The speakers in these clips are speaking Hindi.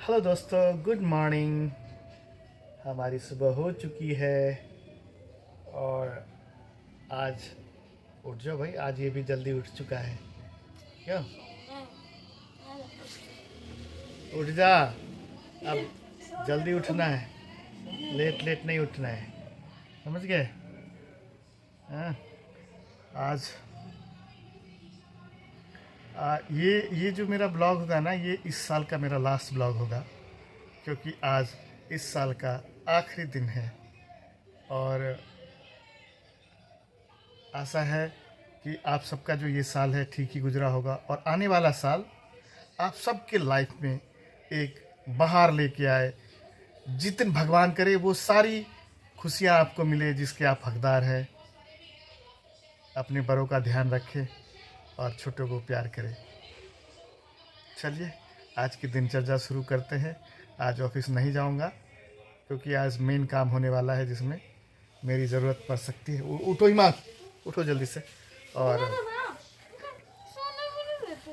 हेलो दोस्तों, गुड मॉर्निंग। हमारी सुबह हो चुकी है और आज उठ जाओ भाई, आज ये भी जल्दी उठ चुका है। क्यों? उठ जा, अब जल्दी उठना है, लेट लेट नहीं उठना है, समझ गए? हाँ। आज ये जो मेरा ब्लॉग होगा ना, ये इस साल का मेरा लास्ट ब्लॉग होगा, क्योंकि आज इस साल का आखिरी दिन है। और आशा है कि आप सबका जो ये साल है ठीक ही गुजरा होगा और आने वाला साल आप सबके लाइफ में एक बहार लेके आए। जितने भगवान करे वो सारी खुशियाँ आपको मिले जिसके आप हकदार हैं। अपने बड़ों का ध्यान रखें और छोटों को प्यार करें। चलिए आज की दिनचर्या शुरू करते हैं। आज ऑफिस नहीं जाऊंगा क्योंकि आज मेन काम होने वाला है जिसमें मेरी ज़रूरत पड़ सकती है। उठो ही माँ, उठो जल्दी से। और सोने भी नहीं देते।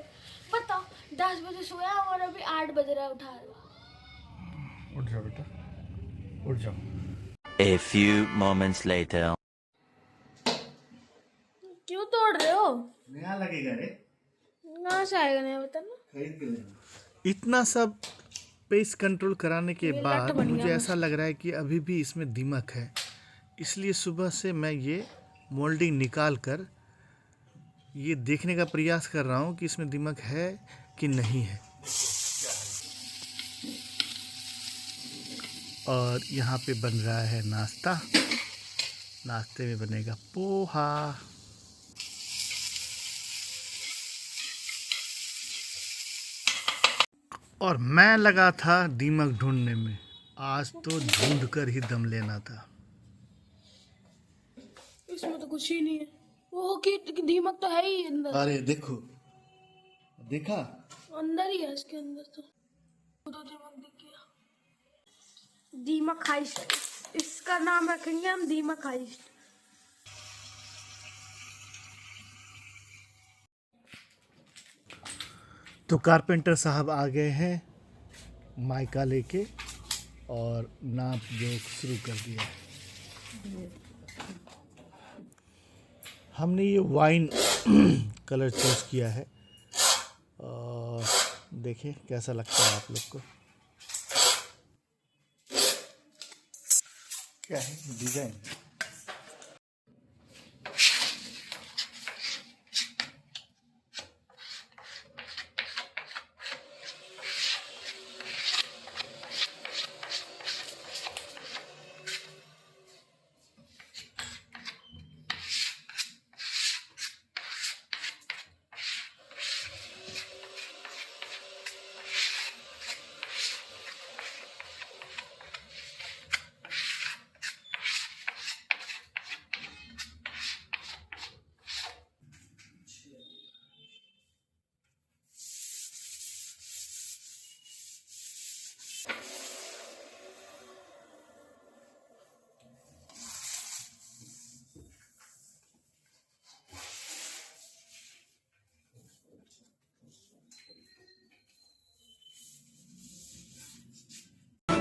बताओ 10 बजे सोया और अभी 8 बज रहा है उठा रहा। उठ जाओ बेटा, उठ जाओ। A few moments later. क्यों तोड़ रहे हो? नया लगेगा रे, कहाँ से आएगा नहीं बता ना। खरीद के लेना। इतना सब पेस कंट्रोल कराने के ये बाद लट बन गया मुझे ऐसा लग रहा है कि अभी भी इसमें दीमक है। इसलिए सुबह से मैं ये मोल्डिंग निकाल कर ये देखने का प्रयास कर रहा हूँ कि इसमें दीमक है कि नहीं है। और यहाँ पे बन रहा है नाश्ता। नाश्ते में बनेगा पोहा। और मैं लगा था दीमक ढूंढने में। आज तो ढूंढ कर ही दम लेना था। इसमें तो कुछ ही नहीं है। वो कि दीमक तो है ही अंदर। अरे देखो, देखा? अंदर ही है, इसके अंदर तो दीमक दिख गया। दीमक हाइस्ट, इसका नाम रखेंगे हम दीमक हाइस्ट। तो कारपेंटर साहब आ गए हैं माइका लेके और नाप जोख शुरू कर दिया है। हमने ये वाइन कलर चूज किया है और देखिए कैसा लगता है आप लोग को। क्या है डिजाइन?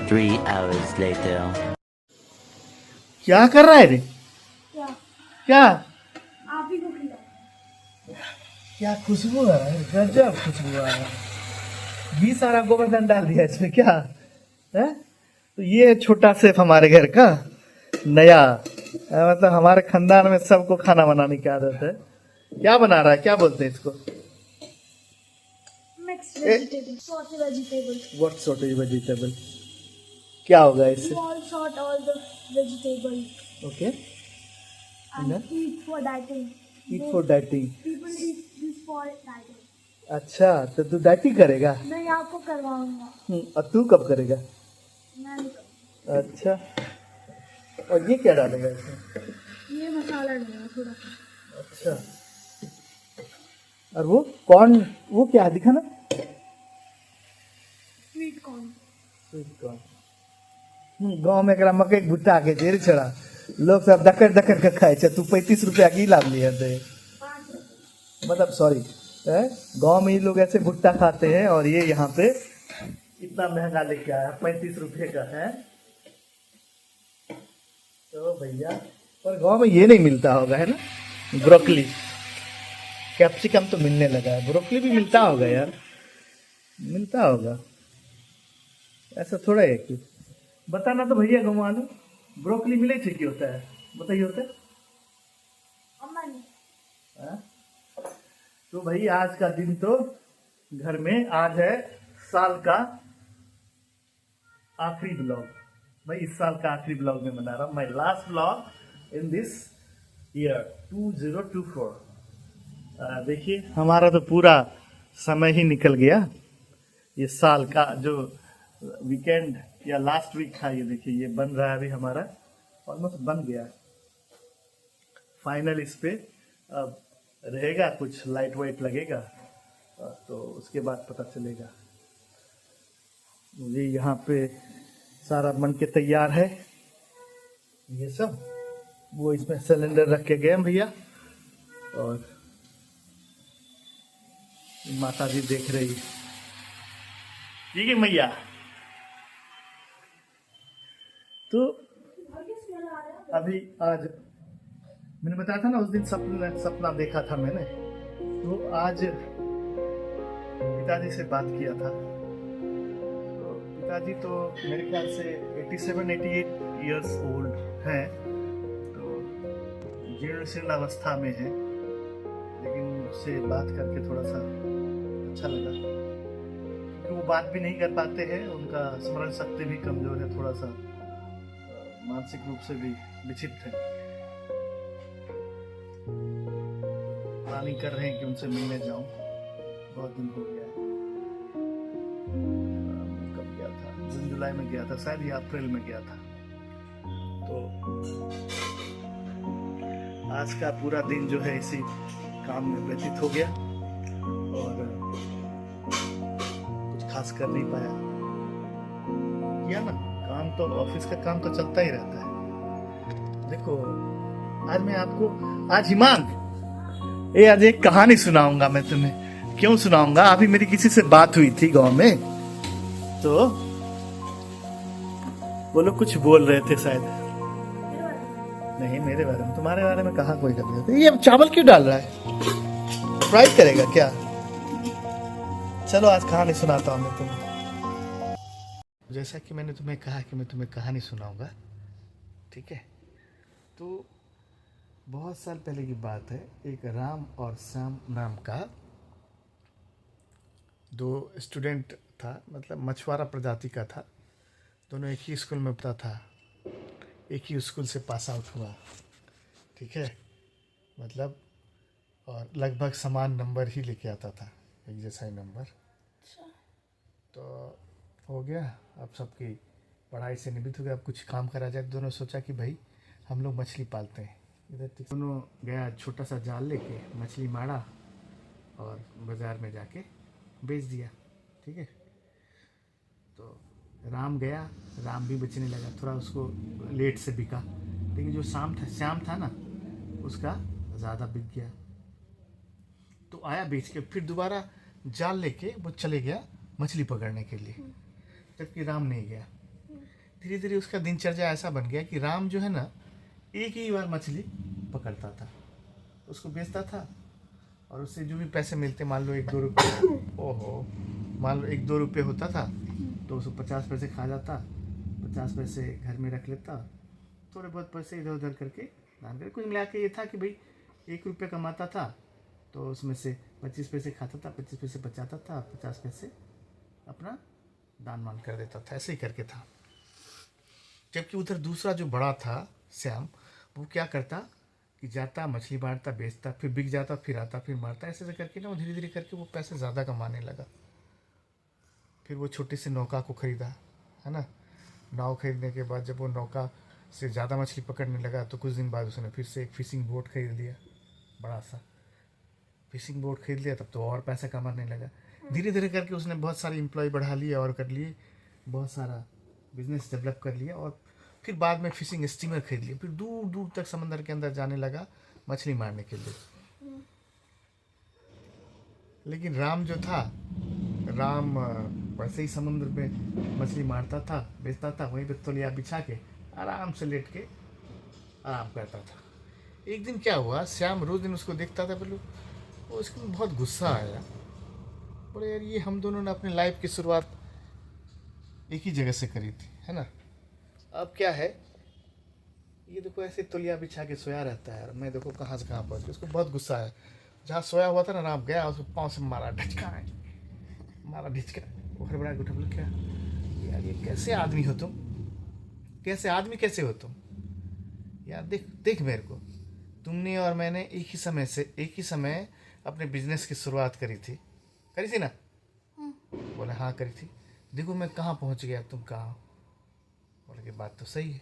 Three hours later. क्या कर रहा है रे? क्या? क्या आप ही को खिलाओ। क्या खुशबू है, गजब खुशबू आ रहा है। भी सारा गोवर्धन डाल दिया इसमें क्या है? तो ये छोटा सेफ हमारे घर का नया मतलब हमारे खानदान में सबको खाना बनाने की आदत है। क्या बना रहा है, क्या बोलते हैं इसको? Mix vegetable, sauté vegetable. What sort of vegetable? क्या होगा इससे? Small sort all the vegetables okay, and eat for dieting. Eat for dieting. People eat this for dieting. अच्छा, तो तू डाइटिंग करेगा? मैं आपको करवाऊंगा। और तू कब करेगा? मैं नहीं करूँगा। अच्छा, और ये क्या डालेगा इसमें? ये मसाला डालना थोड़ा। अच्छा, और वो कौन, वो क्या दिखा ना? Sweet corn. Sweet corn. गाँव में एकरा मकई के भुट्टा के जेर छड़ा लोग सब दकर दकर के खाए छे। तू 35 रुपया की लाभ लिए थे, मतलब सॉरी, गांव में ये लोग ऐसे भुट्टा खाते हैं और ये यहाँ पे इतना महंगा लेके आया, 35 रुपए का है। तो भैया, पर गांव में ये नहीं मिलता होगा, है ना, ब्रोकली। कैप्सिकम तो मिलने लगा है, ब्रोकली भी मिलता होगा यार, मिलता होगा, ऐसा थोड़ा है कि बताना तो भैया गाँव वालों, ब्रोकली मिले थे, क्या होता है बताइए, होता है? हाँ? तो भाई आज का दिन तो घर में, आज है साल का आखिरी ब्लॉग। भाई इस साल का आखिरी ब्लॉग में बना रहा हूँ, my last blog in this year 2024। देखिए हमारा तो पूरा समय ही निकल गया, ये साल का जो वीकेंड या लास्ट वीक था, ये देखिए ये बन रहा है अभी, हमारा ऑलमोस्ट बन गया। फाइनल इस पे अब रहेगा, कुछ लाइट वाइट लगेगा तो उसके बाद पता चलेगा। मुझे यहाँ पे सारा बन के तैयार है ये सब, वो इसमें सिलेंडर रख के गए हैं भैया, और माता जी देख रही, ठीक है मैया। तो अभी आज मैंने बताया था ना उस दिन सपना देखा था मैंने, तो आज पिताजी से बात किया था। तो पिताजी तो मेरे ख्याल से 87-88 इयर्स ओल्ड हैं, तो जीर्ण शीर्ण अवस्था में है, लेकिन उससे बात करके थोड़ा सा अच्छा लगा, क्योंकि वो बात भी नहीं कर पाते हैं, उनका स्मरण शक्ति भी कमजोर है, थोड़ा सा मानसिक रूप से भी विक्षिप्त है। प्लानिंग कर रहे हैं कि उनसे मिलने जाऊं, बहुत दिन हो गया है। कब गया था? जून जुलाई में गया था शायद, या अप्रैल में गया था। तो आज का पूरा दिन जो है इसी काम में व्यतीत हो गया, और कुछ खास कर नहीं पाया। किया ना काम, तो ऑफिस का काम तो चलता ही रहता है। देखो आज मैं आपको, आज हिमांक, आज एक कहानी सुनाऊंगा मैं तुम्हें। क्यों सुनाऊंगा? अभी मेरी किसी से बात हुई थी गांव में, तो वो लोग कुछ बोल रहे थे शायद, नहीं मेरे बारे में, तुम्हारे बारे में कहा कोई कर। ये चावल क्यों डाल रहा है? फ्राई करेगा क्या? चलो आज कहानी सुनाता हूँ मैं तुम्हें। जैसा कि मैंने तुम्हें कहा कि मैं तुम्हें कहानी सुनाऊंगा, ठीक है? तो बहुत साल पहले की बात है, एक राम और श्याम नाम का दो स्टूडेंट था, मतलब मछुआरा प्रजाति का था। दोनों एक ही स्कूल में पढ़ता था, एक ही स्कूल से पास आउट हुआ, ठीक है, मतलब, और लगभग समान नंबर ही लेके आता था, एक जैसा ही नंबर। तो हो गया, अब सबकी पढ़ाई से निवृत्त हो गया, अब कुछ काम करा जाए। दोनों सोचा कि भाई हम लोग मछली पालते हैं। इधर दोनों गया, छोटा सा जाल लेके मछली मारा और बाज़ार में जाके बेच दिया, ठीक है। तो राम गया, राम भी बेचने लगा, थोड़ा उसको लेट से बिका, लेकिन जो श्याम था ना, उसका ज़्यादा बिक गया। तो आया बेच के, फिर दोबारा जाल लेके वो चले गया मछली पकड़ने के लिए, जबकि राम नहीं गया। धीरे धीरे उसका दिनचर्या ऐसा बन गया कि राम जो है ना, एक ही बार मछली पकड़ता था, उसको बेचता था, और उससे जो भी पैसे मिलते, मान लो 1-2 रुपये, ओहो, मान लो 1-2 रुपये होता था, तो उसको 50 पैसे खा जाता, 50 पैसे घर में रख लेता, थोड़े बहुत पैसे इधर उधर करके दान कर, कुल मिला के ये था कि भाई 1 रुपये कमाता था, तो उसमें से 25 पैसे खाता था, 25 पैसे बचाता था, 50 पैसे अपना दान मान कर देता था, ऐसे ही करके था। जबकि उधर दूसरा जो बड़ा था श्याम, वो क्या करता कि जाता, मछली मारता, बेचता, फिर बिक जाता, फिर आता, फिर मारता, ऐसे करके ना वो धीरे धीरे करके वो पैसे ज़्यादा कमाने लगा। फिर वो छोटी सी नौका को ख़रीदा, है ना। नाव खरीदने के बाद जब वो नौका से ज़्यादा मछली पकड़ने लगा, तो कुछ दिन बाद उसने फिर से एक फिशिंग बोट खरीद लिया, बड़ा सा फिशिंग बोट खरीद लिया। तब तो और पैसा कमाने लगा। धीरे धीरे करके उसने बहुत सारे एम्प्लॉय बढ़ा लिए और कर लिए, बहुत सारा बिजनेस डेवलप कर लिया, और फिर बाद में फिशिंग स्टीमर खरीद लिया, फिर दूर दूर तक समंदर के अंदर जाने लगा मछली मारने के लिए। लेकिन राम जो था, राम वैसे ही समुद्र में मछली मारता था, बेचता था, वहीं पे तौलिया बिछा के आराम से लेट के आराम करता था। एक दिन क्या हुआ, श्याम रोज दिन उसको देखता था, बोलो वो उसको बहुत गुस्सा आया। बोले यार ये हम दोनों ने अपनी लाइफ की शुरुआत एक ही जगह से करी थी, है ना। अब क्या है, ये देखो ऐसे तौलिया बिछा के सोया रहता है, और मैं देखो कहाँ से कहाँ पहुँच गया। उसको बहुत गुस्सा आया। जहाँ सोया हुआ था ना, राम गया उसको पाँव से मारा, ढचका है, मारा ढिचका। वो हड़बड़ा के उठा, बोले क्या यार ये कैसे आदमी हो तुम, कैसे आदमी कैसे हो तुम यार, देख देख मेरे को, तुमने और मैंने एक ही समय अपने बिजनेस की शुरुआत करी थी ना। बोले हाँ करी थी। देखो मैं कहाँ पहुँच गया, तुम कहाँ हो। बोले कि बात तो सही है।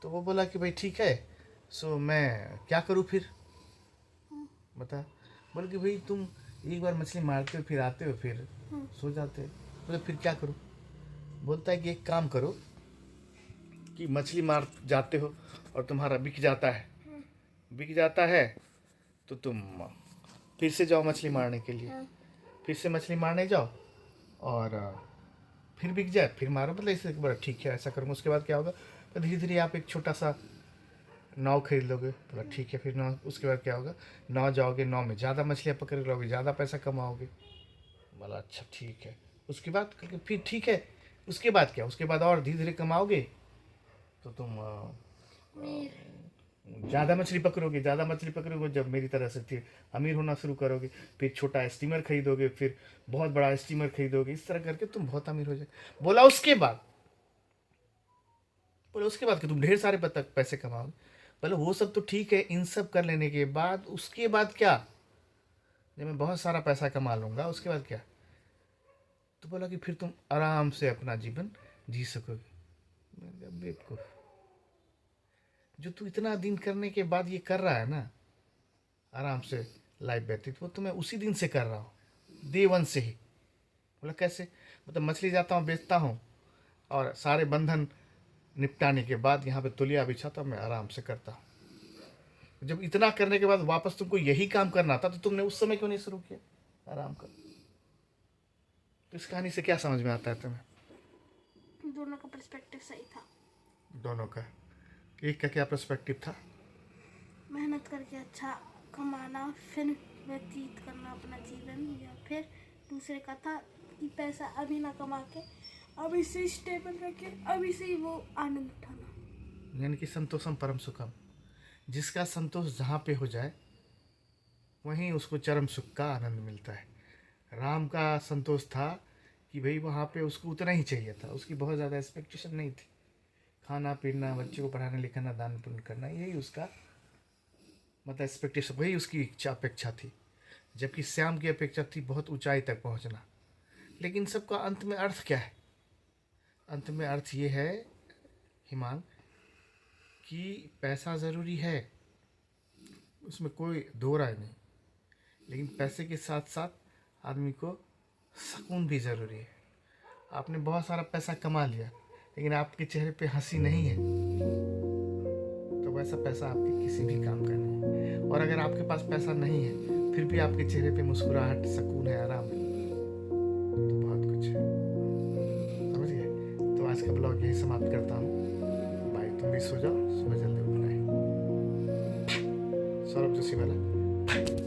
तो वो बोला कि भाई ठीक है, सो मैं क्या करूँ फिर, बता। बोले कि भाई तुम एक बार मछली मारते हो, फिर आते हो, फिर सो जाते हो। बोले फिर क्या करूँ। बोलता है कि एक काम करो कि मछली मार जाते हो और तुम्हारा बिक जाता है तो तुम फिर से जाओ मछली मारने के लिए, फिर से मछली मारने जाओ और फिर बिक जाए फिर मारो। मतलब इससे बड़ा ठीक है, ऐसा करूँगा। उसके बाद क्या होगा, तो धीरे धीरे आप एक छोटा सा नाव खरीद लोगे। बोला ठीक है। फिर नाव, उसके बाद क्या होगा, नाव जाओगे, नाव में ज़्यादा मछलियाँ पकड़ लोगे, ज़्यादा पैसा कमाओगे। बोला अच्छा ठीक है। उसके बाद फिर ठीक है, उसके बाद क्या, उसके बाद और धीरे धीरे कमाओगे तो तुम ज़्यादा मछली पकड़ोगे, जब मेरी तरह से फिर अमीर होना शुरू करोगे, फिर छोटा स्टीमर खरीदोगे, फिर बहुत बड़ा स्टीमर खरीदोगे, इस तरह करके तुम बहुत अमीर हो जाए। बोला उसके बाद कि तुम ढेर सारे पैसे कमाओगे। बोले वो सब तो ठीक है, इन सब कर लेने के बाद उसके बाद क्या, जब मैं बहुत सारा पैसा कमा लूँगा उसके बाद क्या। तो बोला कि फिर तुम आराम से अपना जीवन जी सकोगे। मैंने कहा बेवकूफ, जो तू इतना दिन करने के बाद ये कर रहा है ना, आराम से लाइफ व्यतीत, वो तो मैं उसी दिन से कर रहा हूँ, डे वन से ही। बोला कैसे, मतलब मछली जाता हूँ, बेचता हूँ, और सारे बंधन निपटाने के बाद यहाँ पे तौलिया बिछाता हूँ, मैं आराम से करता हूँ। जब इतना करने के बाद वापस तुमको यही काम करना था तो तुमने उस समय क्यों नहीं शुरू किया आराम कर। तो इस कहानी से क्या समझ में आता है तुम्हें? दोनों का पर्सपेक्टिव सही था। दोनों का, एक का क्या पर्सपेक्टिव था? मेहनत करके अच्छा कमाना, फिर व्यतीत करना अपना जीवन, या फिर दूसरे का था कि पैसा अभी ना कमा के अभी से स्टेबल रखे, अभी से ही वो आनंद उठाना। यानी कि संतोषम परम सुखम, जिसका संतोष जहाँ पे हो जाए वहीं उसको चरम सुख का आनंद मिलता है। राम का संतोष था कि भाई वहाँ पे उसको उतना ही चाहिए था, उसकी बहुत ज़्यादा एक्सपेक्टेशन नहीं थी। खाना पीना, बच्चे को पढ़ाना लिखाना, दान पुण्य करना, यही उसका मतलब एक्सपेक्टेशन, वही उसकी इच्छा अपेक्षा थी। जबकि श्याम की अपेक्षा थी बहुत ऊंचाई तक पहुंचना। लेकिन सबका अंत में अर्थ क्या है? अंत में अर्थ ये है हिमांग कि पैसा ज़रूरी है, उसमें कोई दो राय नहीं, लेकिन पैसे के साथ साथ आदमी को सुकून भी ज़रूरी है। आपने बहुत सारा पैसा कमा लिया लेकिन आपके चेहरे पे हंसी नहीं है तो वैसा पैसा आपके किसी भी काम का नहीं है। और अगर आपके पास पैसा नहीं है फिर भी आपके चेहरे पे मुस्कुराहट, सुकून है, आराम है, तो बहुत कुछ है। समझ गए? तो आज का ब्लॉग यही समाप्त करता हूँ। बाय। तुम भी सो जाओ, सुबह जल्दी उठना है। सौरभ जोशी वाला।